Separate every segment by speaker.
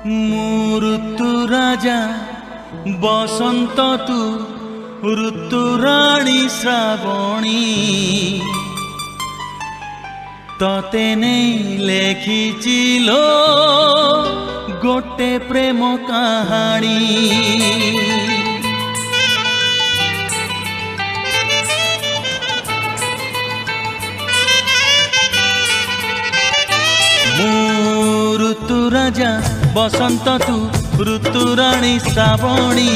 Speaker 1: ମୁଁ ଋତୁ ରାଜା ବସନ୍ତ ତୁ ଋତୁରାଣୀ ଶ୍ରାବଣୀ ତତେ ନେଇ ଲେଖିଛି ଲୋ ଗୋଟେ ପ୍ରେମ କାହାଣୀ। ମୁଁ ଋତୁ ରାଜା ବସନ୍ତ ତୁ ଋତୁରାଣୀ ଶ୍ରାବଣୀ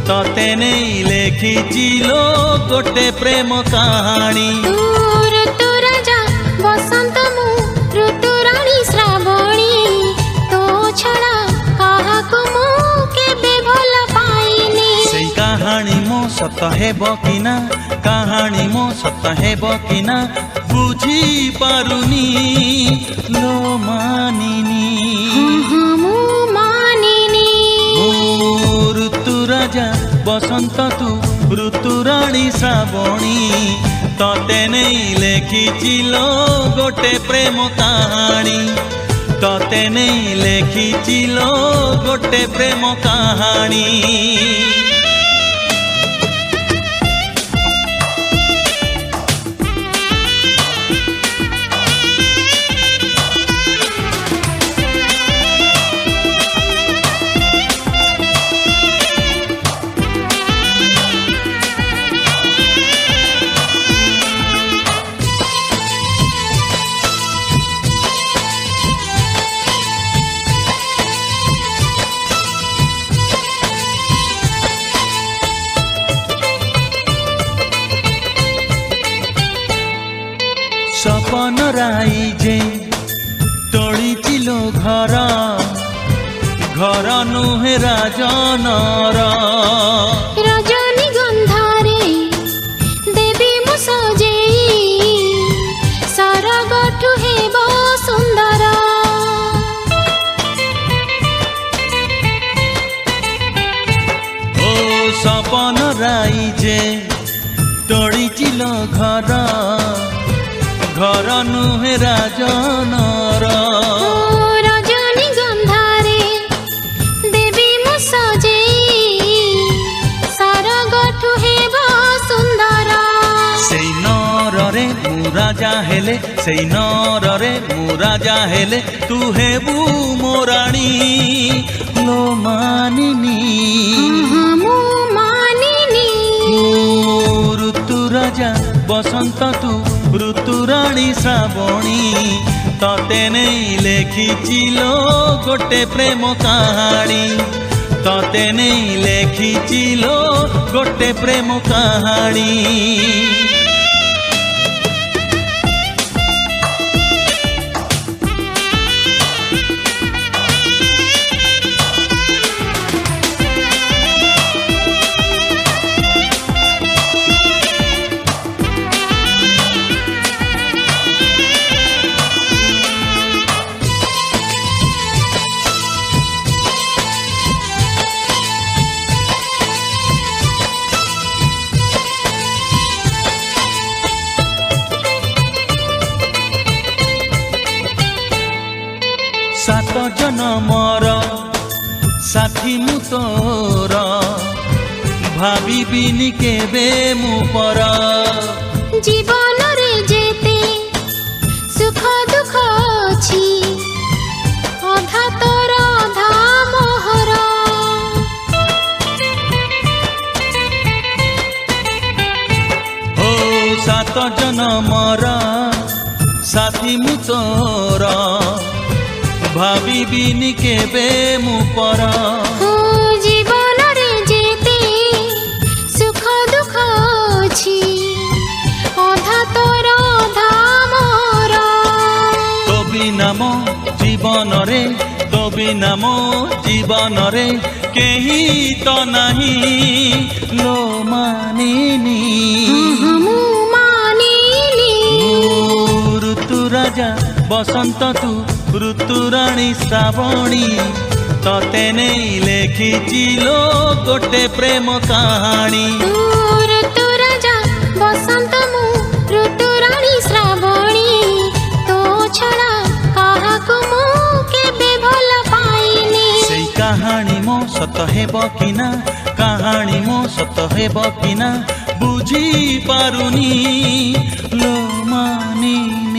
Speaker 1: ତତେ ନେଇ ଲେଖିଛି ଲୋ ଗୋଟେ ପ୍ରେମ କାହାଣୀ।
Speaker 2: ଋତୁ ରାଜା ବସନ୍ତ ମୁଁ ଋତୁରାଣୀ ଶ୍ରାବଣୀ ତୋ ଛଡ଼ା କାହାକୁ ମୁଁ କେବେ ଭଲ ପାଇନି।
Speaker 1: ସେଇ କାହାଣୀ ମୋ ସତ ହେବ କି ନା, କାହାଣୀ ମୋ ସତ ହେବ କି ନା ବୁଝି ପାରୁନି ଲୋ ମାନିନି।
Speaker 2: ମୁଁ ମାନିନି।
Speaker 1: ମୁଁ ଋତୁ ରାଜା ବସନ୍ତ ତୁ ଋତୁରାଣୀ ଶ୍ରାବଣୀ ତତେ ନେଇ ଲେଖିଛି ଲୋ ଗୋଟେ ପ୍ରେମ କାହାଣୀ। ତତେ ନେଇ ଲେଖିଛି ଲୋ ଗୋଟେ ପ୍ରେମ କାହାଣୀ। सपन राइजे तोड़िचिलो घर, घर नुहे राजनर।
Speaker 2: रजनी गंधारे देवी मु सजेई सरगठु हेब सुंदर।
Speaker 1: ओ सपन राइजे तोड़िचिलो घर, घर नुहे राजनर।
Speaker 2: रजनी गंधारे देवी मु सजेई सरगठु हेब सुंदर।
Speaker 1: सेई नररे मु राजा हेले, सेई नररे मु राजा हेले तू हेबू मो राणी लो मानिनी।
Speaker 2: मु मानिनी।
Speaker 1: ମୁଁ ଋତୁ ରାଜା ବସନ୍ତ ତୁ ଋତୁରାଣୀ ଶ୍ରାବଣୀ ତତେ ନେଇ ଲେଖିଛି ଲୋ ଗୋଟେ ପ୍ରେମ କାହାଣୀ। ତତେ ନେଇ ଲେଖିଛି ଲୋ ଗୋଟେ ପ୍ରେମ କାହାଣୀ। सात जनमर साथी मु तोर भाविबिनी केबे मु पर।
Speaker 2: जीवन रे जेते सुख दुख अछि अधा तोर अधा मोहर।
Speaker 1: हो सात जनमर साथी मु तोर भाविबिनी केबे मु पर।
Speaker 2: जीवन रे जेते सुख दुख अछि अधा तोर अधा मोर।
Speaker 1: तो बिना मो जीवन रे, तो बिना मो जीवन रे केही तो नहीं लो मानिनी।
Speaker 2: मु मानिनी।
Speaker 1: ମୁଁ ଋତୁ ରାଜା ବସନ୍ତ ତୁ ଋତୁରାଣୀ ଶ୍ରାବଣୀ ତତେ ନେଇ ଲେଖିଛି ଲୋ ଗୋଟେ ପ୍ରେମ କାହାଣୀ।
Speaker 2: ଋତୁ ରାଜା ବସନ୍ତ ମୁଁ ଋତୁରାଣୀ ଶ୍ରାବଣୀ ତୋ ଛଡ଼ା କାହାକୁ ମୁଁ କେବେ ଭଲ ପାଇନି।
Speaker 1: सत हेब कि ना कहानी मो सत हेब कि ना बुझी पारुनी लो मानिनी।